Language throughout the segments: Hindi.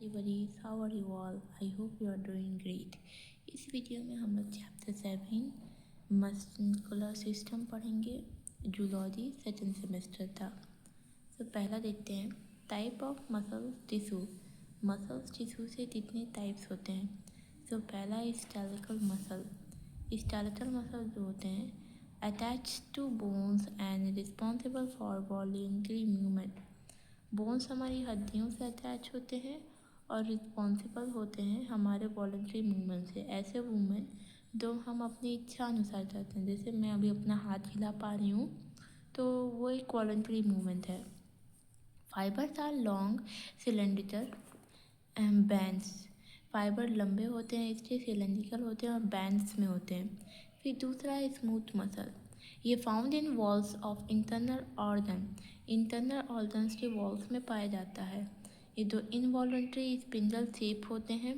buddies, how are you all? I hope you are doing great. इस वीडियो में हम लोग चैप्टर 7 मस्कुलर सिस्टम पढ़ेंगे। जूलॉजी सेकंड सेमेस्टर था। तो पहला देखते हैं type of muscle tissue. Muscles tissue से कितने टाइप्स होते हैं। तो पहला है स्केलेटल मसल। स्केलेटल मसल जो होते हैं attach to bones and responsible for voluntary movement. Bones हमारी हड्डियों से अटैच होते हैं और रिस्पॉन्सिबल होते हैं हमारे वॉलंटरी मूवमेंट से। ऐसे मूवमेंट जो हम अपनी इच्छा अनुसार करते हैं, जैसे मैं अभी अपना हाथ हिला पा रही हूँ तो वो एक वॉलंटरी मूवमेंट है। Fibres are long cylindrical bands. Fibre लंबे होते हैं, इसके सिलेंड्रिकल होते हैं और बैंड्स में होते हैं। फिर दूसरा है स्मूथ मसल। ये found in walls of internal organ. Internal organs के वॉल्स में पाया जाता है। ये दो इनवॉल्ट्री स्पिंडल शेप होते हैं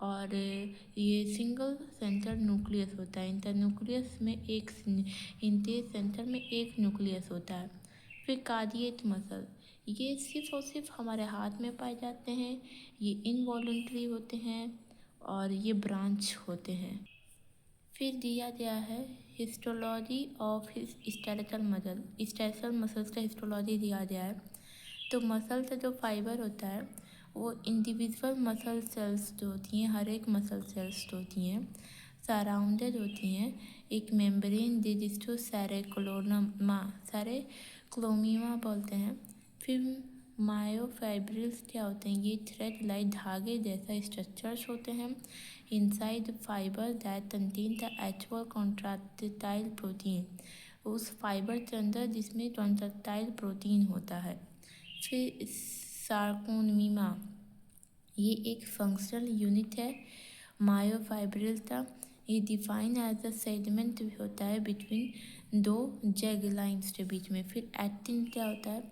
और ये सिंगल सेंटर न्यूक्लियस होता है। इंटरन्यूक्लियस में एक इंटर सेंटर में एक न्यूक्लियस होता है। फिर कार्डिएट मसल, ये सिर्फ और सिर्फ हमारे हाथ में पाए जाते हैं। ये इनवॉल्ट्री होते हैं और ये ब्रांच होते हैं। फिर दिया गया है histology of skeletal muscle. Skeletal muscles का हिस्टोलॉजी दिया गया है। तो मसल से जो फाइबर होता है वो इंडिविजुअल मसल सेल्स जो होती हैं, हर एक मसल सेल्स जो होती हैं सराउंडेड होती हैं एक मेम्ब्रेन जिसको सेरेक्लोमीमा बोलते हैं। फिर मायोफाइब्रिल्स क्या होते हैं, ये थ्रेड लाइक धागे जैसा स्ट्रक्चर्स होते हैं inside fibre that contain the actual contractile protein. उस फाइबर के अंदर जिसमें कॉन्ट्रैक्टाइल प्रोटीन होता है। फिर सार्कोमीमा, ये एक फंक्शनल यूनिट है मायोफाइब्रिल का। ये डिफाइन एज अ सेगमेंट होता है बिटवीन दो जैग लाइन्स के बीच में। फिर एक्टिन क्या होता है,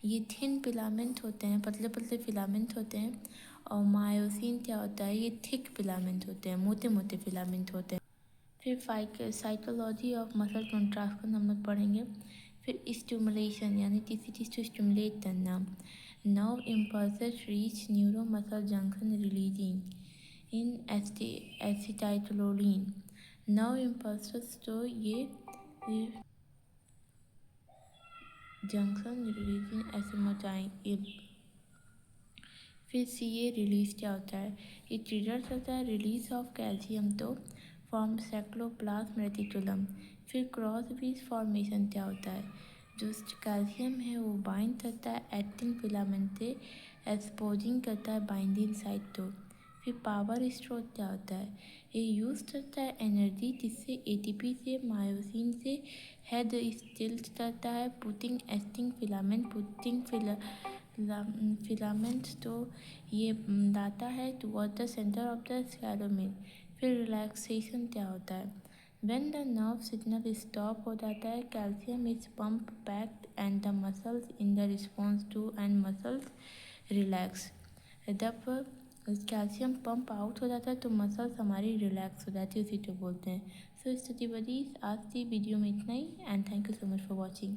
ये थिन फिलामेंट होते हैं, पतले पतले फिलामेंट होते हैं। और मायोसिन क्या होता है, ये थिक फिलामेंट होते हैं, मोटे मोटे फिलामेंट होते हैं। फिर साइकोलॉजी ऑफ मसल कॉन्ट्रैक्शन हम लोग पढ़ेंगे। फिर स्टिमुलेशन यानी किसी चीज़ को स्टिमुलेट करना। Nerve impulses reach neuro muscle junction releasing in acetylcholine. Nerve impulses तो ये जंक्शन रिलीजिंग एसिटाइल। फिर सीए रिलीज क्या होता है, ये ट्रिगर्स होता है रिलीज ऑफ कैल्शियम तो फॉर्म साइक्लोप्लाज्म रेटिकुलम। फिर क्रॉस ब्रिज फॉर्मेशन क्या होता है, जो कैल्शियम है वो बाइंड करता है एक्टिन फिलामेंट से, एक्सपोजिंग करता है बाइंडिंग साइट तो। फिर पावर स्टोर क्या होता है, ये यूज़ करता है एनर्जी जिससे एटीपी से मायोसिन से हेड स्टिल्ट करता है पुटिंग एक्टिंग फिलामेंट तो ये लाता है toward the centre of the स्क्लेरोमिन। फिर रिलैक्सेशन क्या होता है, when the nerve signal stop हो जाता है calcium is pump back and the muscles in the response to and muscles relax. जब कैल्शियम पंप आउट हो जाता है तो मसल्स हमारी रिलैक्स हो जाती है, उसी को बोलते हैं। सो स्टडी बडीज, आज की वीडियो में इतना ही and thank you so much for watching.